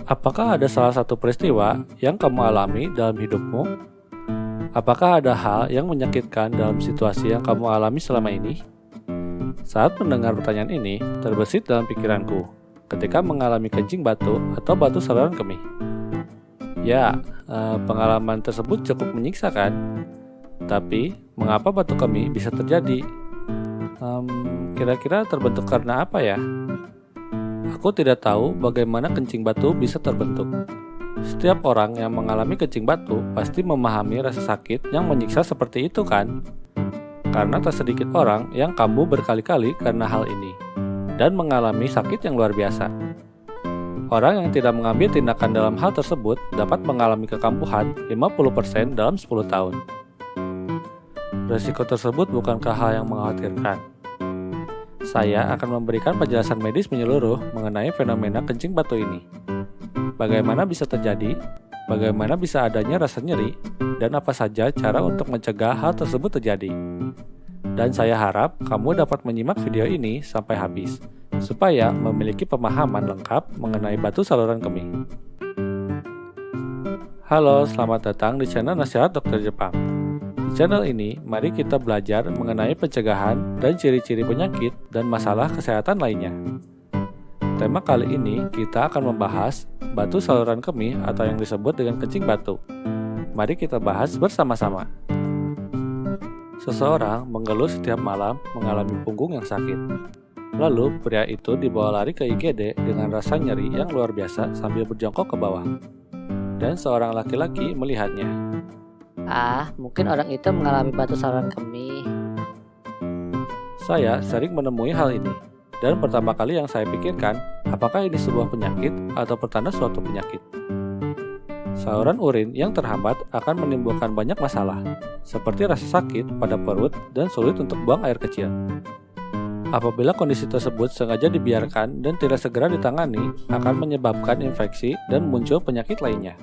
Apakah ada salah satu peristiwa yang kamu alami dalam hidupmu? Apakah ada hal yang menyakitkan dalam situasi yang kamu alami selama ini? Saat mendengar pertanyaan ini, terbesit dalam pikiranku ketika mengalami kencing batu atau batu saluran kemih. Ya, pengalaman tersebut cukup menyiksa kan? Tapi, mengapa batu kemih bisa terjadi? Kira-kira terbentuk karena apa ya? Aku tidak tahu bagaimana kencing batu bisa terbentuk. Setiap orang yang mengalami kencing batu pasti memahami rasa sakit yang menyiksa seperti itu kan? Karena tak sedikit orang yang kambuh berkali-kali karena hal ini, dan mengalami sakit yang luar biasa. Orang yang tidak mengambil tindakan dalam hal tersebut dapat mengalami kekambuhan 50% dalam 10 tahun. Resiko tersebut bukankah hal yang mengkhawatirkan? Saya akan memberikan penjelasan medis menyeluruh mengenai fenomena kencing batu ini. Bagaimana bisa terjadi, bagaimana bisa adanya rasa nyeri, dan apa saja cara untuk mencegah hal tersebut terjadi. Dan saya harap kamu dapat menyimak video ini sampai habis, supaya memiliki pemahaman lengkap mengenai batu saluran kemih. Halo, selamat datang di channel Nasihat Dokter Jepang. Di channel ini, mari kita belajar mengenai pencegahan dan ciri-ciri penyakit dan masalah kesehatan lainnya. Tema kali ini kita akan membahas batu saluran kemih atau yang disebut dengan kencing batu. Mari kita bahas bersama-sama. Seseorang mengeluh setiap malam mengalami punggung yang sakit. Lalu pria itu dibawa lari ke IGD dengan rasa nyeri yang luar biasa sambil berjongkok ke bawah. Dan seorang laki-laki melihatnya. Mungkin orang itu mengalami batu saluran kemih. Saya sering menemui hal ini. Dan pertama kali yang saya pikirkan, apakah ini sebuah penyakit atau pertanda suatu penyakit? Saluran urin yang terhambat akan menimbulkan banyak masalah, seperti rasa sakit pada perut dan sulit untuk buang air kecil. Apabila kondisi tersebut sengaja dibiarkan dan tidak segera ditangani, akan menyebabkan infeksi dan muncul penyakit lainnya.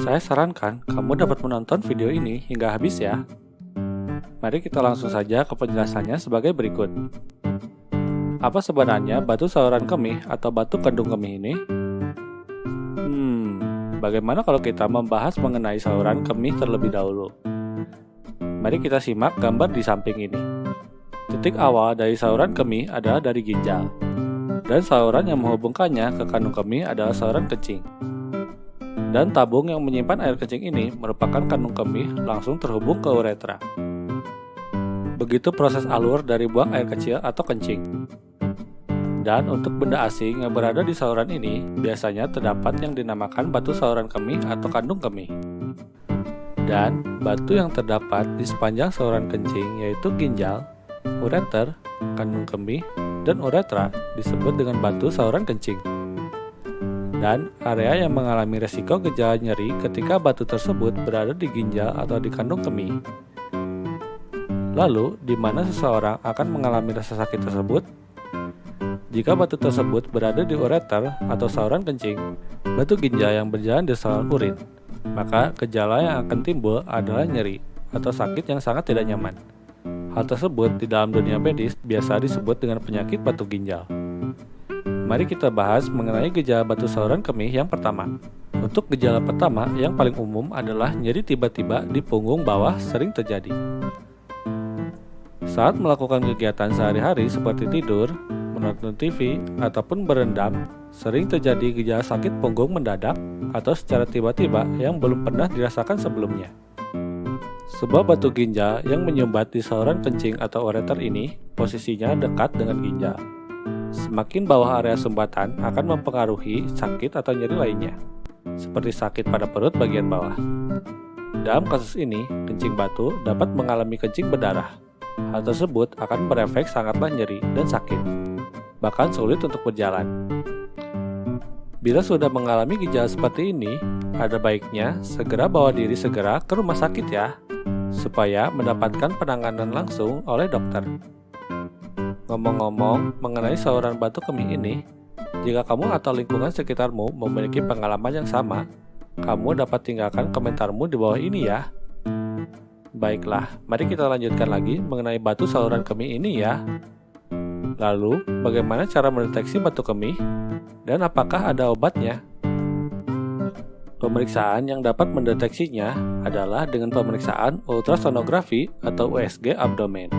Saya sarankan kamu dapat menonton video ini hingga habis ya. Mari kita langsung saja ke penjelasannya sebagai berikut. Apa sebenarnya batu saluran kemih atau batu kandung kemih ini? Bagaimana kalau kita membahas mengenai saluran kemih terlebih dahulu? Mari kita simak gambar di samping ini. Titik awal dari saluran kemih adalah dari ginjal, dan saluran yang menghubungkannya ke kandung kemih adalah saluran kencing. Dan tabung yang menyimpan air kencing ini merupakan kandung kemih langsung terhubung ke uretra. Begitu proses alur dari buang air kecil atau kencing. Dan untuk benda asing yang berada di saluran ini, biasanya terdapat yang dinamakan batu saluran kemih atau kandung kemih. Dan batu yang terdapat di sepanjang saluran kencing yaitu ginjal, ureter, kandung kemih, dan uretra disebut dengan batu saluran kencing. Dan area yang mengalami resiko gejala nyeri ketika batu tersebut berada di ginjal atau di kandung kemih. Lalu, di mana seseorang akan mengalami rasa sakit tersebut? Jika batu tersebut berada di ureter atau saluran kencing, batu ginjal yang berjalan di saluran urin, maka gejala yang akan timbul adalah nyeri atau sakit yang sangat tidak nyaman. Hal tersebut di dalam dunia medis biasa disebut dengan penyakit batu ginjal. Mari kita bahas mengenai gejala batu saluran kemih yang pertama. Untuk gejala pertama yang paling umum adalah nyeri tiba-tiba di punggung bawah sering terjadi. Saat melakukan kegiatan sehari-hari seperti tidur, menonton TV, ataupun berendam, sering terjadi gejala sakit punggung mendadak atau secara tiba-tiba yang belum pernah dirasakan sebelumnya. Sebuah batu ginjal yang menyumbat di saluran kencing atau ureter ini posisinya dekat dengan ginjal. Semakin bawah area sumbatan akan mempengaruhi sakit atau nyeri lainnya, seperti sakit pada perut bagian bawah. Dalam kasus ini, kencing batu dapat mengalami kencing berdarah. Hal tersebut akan berefek sangatlah nyeri dan sakit, bahkan sulit untuk berjalan. Bila sudah mengalami gejala seperti ini, ada baiknya segera bawa diri segera ke rumah sakit ya, supaya mendapatkan penanganan langsung oleh dokter. Ngomong-ngomong mengenai saluran batu kemih ini, jika kamu atau lingkungan sekitarmu memiliki pengalaman yang sama, kamu dapat tinggalkan komentarmu di bawah ini ya. Baiklah, mari kita lanjutkan lagi mengenai batu saluran kemih ini ya. Lalu, bagaimana cara mendeteksi batu kemih? Dan apakah ada obatnya? Pemeriksaan yang dapat mendeteksinya adalah dengan pemeriksaan ultrasonografi atau USG abdomen.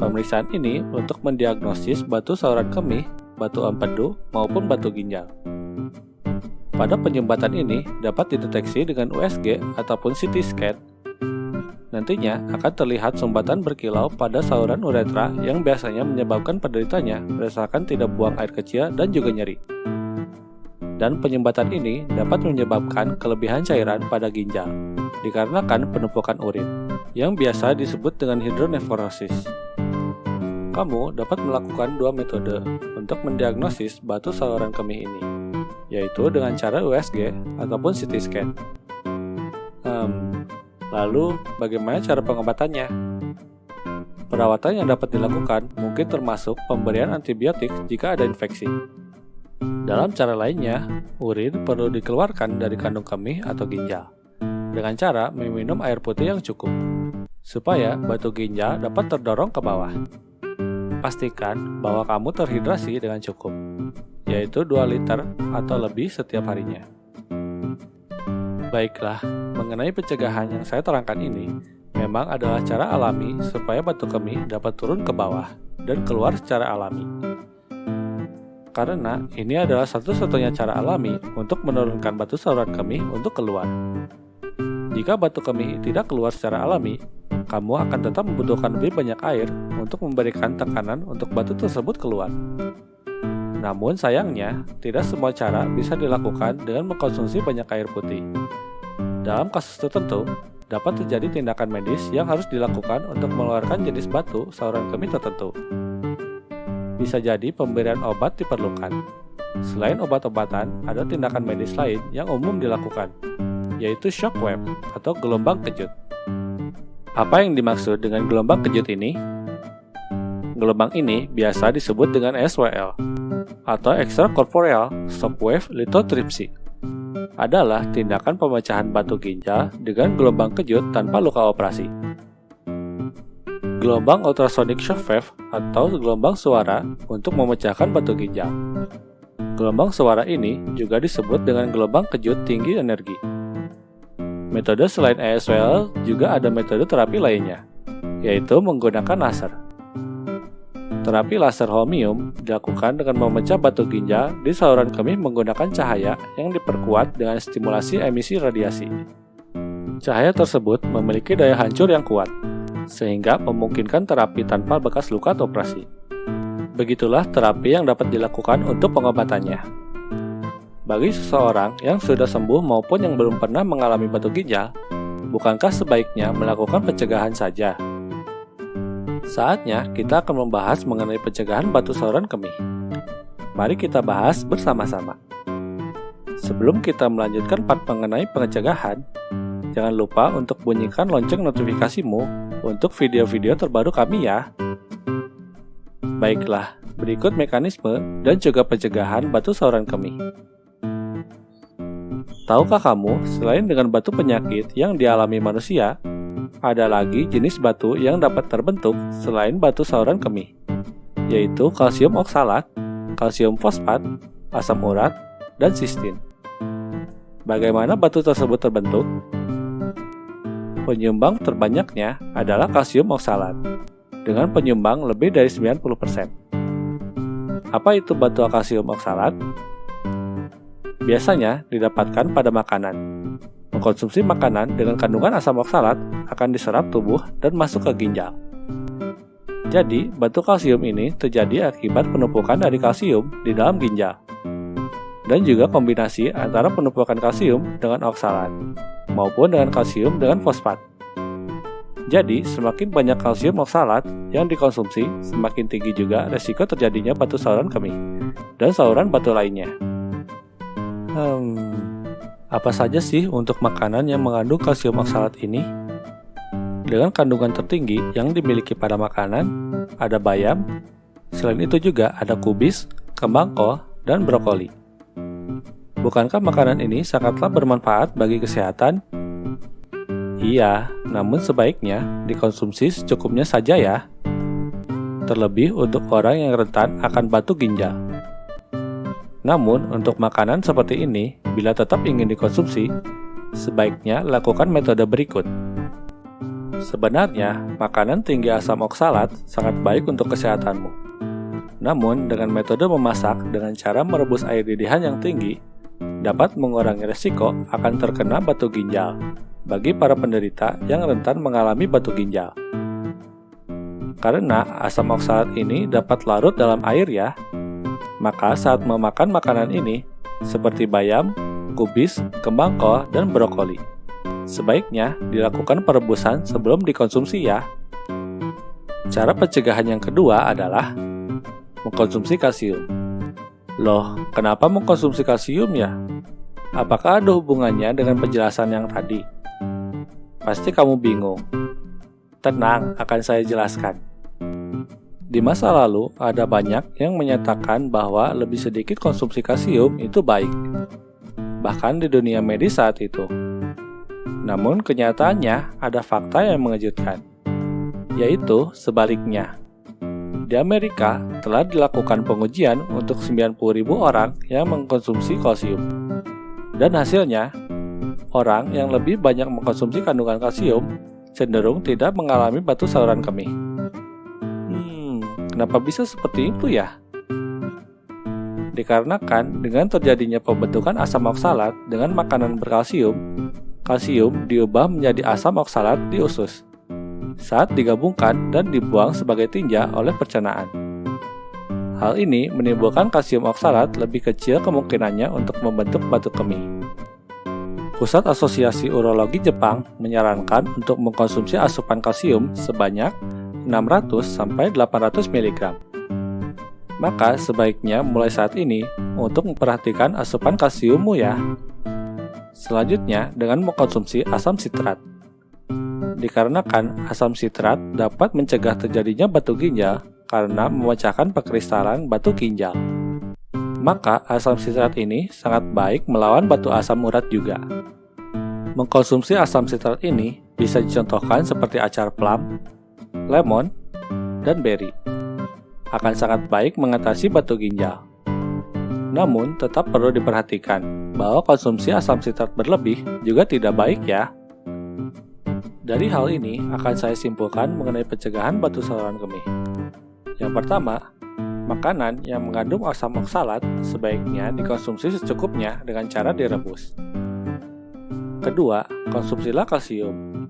Pemeriksaan ini untuk mendiagnosis batu saluran kemih, batu empedu, maupun batu ginjal. Pada penyumbatan ini dapat dideteksi dengan USG ataupun CT scan. Nantinya akan terlihat sumbatan berkilau pada saluran uretra yang biasanya menyebabkan penderitanya merasakan tidak buang air kecil dan juga nyeri. Dan penyumbatan ini dapat menyebabkan kelebihan cairan pada ginjal, dikarenakan penumpukan urin, yang biasa disebut dengan hidronefrosis. Kamu dapat melakukan dua metode untuk mendiagnosis batu saluran kemih ini, yaitu dengan cara USG ataupun CT scan. Lalu, bagaimana cara pengobatannya? Perawatan yang dapat dilakukan mungkin termasuk pemberian antibiotik jika ada infeksi. Dalam cara lainnya, urin perlu dikeluarkan dari kandung kemih atau ginjal dengan cara meminum air putih yang cukup, supaya batu ginjal dapat terdorong ke bawah. Pastikan bahwa kamu terhidrasi dengan cukup, yaitu 2 liter atau lebih setiap harinya. Baiklah, mengenai pencegahan yang saya terangkan ini, memang adalah cara alami supaya batu kemih dapat turun ke bawah dan keluar secara alami. Karena ini adalah satu-satunya cara alami untuk menurunkan batu saluran kemih untuk keluar. Jika batu kemih tidak keluar secara alami, kamu akan tetap membutuhkan lebih banyak air untuk memberikan tekanan untuk batu tersebut keluar. Namun sayangnya, tidak semua cara bisa dilakukan dengan mengkonsumsi banyak air putih. Dalam kasus tertentu, dapat terjadi tindakan medis yang harus dilakukan untuk mengeluarkan jenis batu saluran kemih tertentu. Bisa jadi pemberian obat diperlukan. Selain obat-obatan, ada tindakan medis lain yang umum dilakukan, yaitu shockwave atau gelombang kejut. Apa yang dimaksud dengan gelombang kejut ini? Gelombang ini biasa disebut dengan SWL, atau extracorporeal shockwave lithotripsy. Adalah tindakan pemecahan batu ginjal dengan gelombang kejut tanpa luka operasi. Gelombang ultrasonic shockwave atau gelombang suara untuk memecahkan batu ginjal. Gelombang suara ini juga disebut dengan gelombang kejut tinggi energi. Metode selain ESWL juga ada metode terapi lainnya, yaitu menggunakan laser. Terapi laser holmium dilakukan dengan memecah batu ginjal di saluran kemih menggunakan cahaya yang diperkuat dengan stimulasi emisi radiasi. Cahaya tersebut memiliki daya hancur yang kuat, sehingga memungkinkan terapi tanpa bekas luka atau operasi. Begitulah terapi yang dapat dilakukan untuk pengobatannya. Bagi seseorang yang sudah sembuh maupun yang belum pernah mengalami batu ginjal, bukankah sebaiknya melakukan pencegahan saja? Saatnya kita akan membahas mengenai pencegahan batu saluran kemih. Mari kita bahas bersama-sama. Sebelum kita melanjutkan part mengenai pencegahan, jangan lupa untuk bunyikan lonceng notifikasimu untuk video-video terbaru kami ya. Baiklah, berikut mekanisme dan juga pencegahan batu saluran kemih. Tahukah kamu, selain dengan batu penyakit yang dialami manusia, ada lagi jenis batu yang dapat terbentuk selain batu saluran kemih, yaitu kalsium oksalat, kalsium fosfat, asam urat, dan sistin. Bagaimana batu tersebut terbentuk? Penyumbang terbanyaknya adalah kalsium oksalat, dengan penyumbang lebih dari 90%. Apa itu batu kalsium oksalat? Biasanya didapatkan pada makanan. Mengkonsumsi makanan dengan kandungan asam oksalat akan diserap tubuh dan masuk ke ginjal. Jadi, batu kalsium ini terjadi akibat penumpukan dari kalsium di dalam ginjal. Dan juga kombinasi antara penumpukan kalsium dengan oksalat, maupun dengan kalsium dengan fosfat. Jadi, semakin banyak kalsium oksalat yang dikonsumsi, semakin tinggi juga resiko terjadinya batu saluran kemih dan saluran batu lainnya. Apa saja sih untuk makanan yang mengandung kalsium oksalat ini? Dengan kandungan tertinggi yang dimiliki pada makanan, ada bayam, selain itu juga ada kubis, kembang kol, dan brokoli. Bukankah makanan ini sangatlah bermanfaat bagi kesehatan? Iya, namun sebaiknya dikonsumsi secukupnya saja ya. Terlebih untuk orang yang rentan akan batu ginjal. Namun, untuk makanan seperti ini, bila tetap ingin dikonsumsi, sebaiknya lakukan metode berikut. Sebenarnya, makanan tinggi asam oksalat sangat baik untuk kesehatanmu. Namun, dengan metode memasak dengan cara merebus air didihan yang tinggi, dapat mengurangi resiko akan terkena batu ginjal bagi para penderita yang rentan mengalami batu ginjal. Karena asam oksalat ini dapat larut dalam air ya, maka saat memakan makanan ini, seperti bayam, kubis, kembang kol, dan brokoli, sebaiknya dilakukan perebusan sebelum dikonsumsi ya. Cara pencegahan yang kedua adalah mengkonsumsi kalsium. Loh, kenapa mengkonsumsi kalsium ya? Apakah ada hubungannya dengan penjelasan yang tadi? Pasti kamu bingung. Tenang, akan saya jelaskan. Di masa lalu, ada banyak yang menyatakan bahwa lebih sedikit konsumsi kalsium itu baik. Bahkan di dunia medis saat itu. Namun kenyataannya ada fakta yang mengejutkan, yaitu sebaliknya. Di Amerika telah dilakukan pengujian untuk 90.000 orang yang mengkonsumsi kalsium. Dan hasilnya, orang yang lebih banyak mengkonsumsi kandungan kalsium cenderung tidak mengalami batu saluran kemih. Kenapa bisa seperti itu ya? Dikarenakan dengan terjadinya pembentukan asam oksalat dengan makanan berkalsium, kalsium diubah menjadi asam oksalat di usus saat digabungkan dan dibuang sebagai tinja oleh pencernaan. Hal ini menimbulkan kalsium oksalat lebih kecil kemungkinannya untuk membentuk batu kemih. Pusat Asosiasi Urologi Jepang menyarankan untuk mengkonsumsi asupan kalsium sebanyak 600-800 mg. Maka sebaiknya mulai saat ini untuk memperhatikan asupan kalsiummu ya. Selanjutnya dengan mengkonsumsi asam sitrat. Dikarenakan asam sitrat dapat mencegah terjadinya batu ginjal karena memecahkan pekristalan batu ginjal. Maka asam sitrat ini sangat baik melawan batu asam urat juga. Mengkonsumsi asam sitrat ini bisa dicontohkan seperti acar plum, lemon, dan beri. Akan sangat baik mengatasi batu ginjal. Namun, tetap perlu diperhatikan bahwa konsumsi asam sitrat berlebih juga tidak baik ya. Dari hal ini akan saya simpulkan mengenai pencegahan batu saluran kemih. Yang pertama, makanan yang mengandung asam oksalat sebaiknya dikonsumsi secukupnya dengan cara direbus. Kedua, konsumsilah kalsium.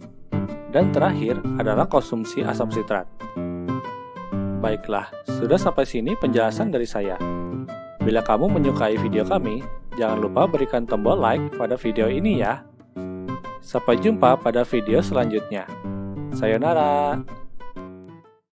Dan terakhir adalah konsumsi asam sitrat. Baiklah, sudah sampai sini penjelasan dari saya. Bila kamu menyukai video kami, jangan lupa berikan tombol like pada video ini ya. Sampai jumpa pada video selanjutnya. Sayonara.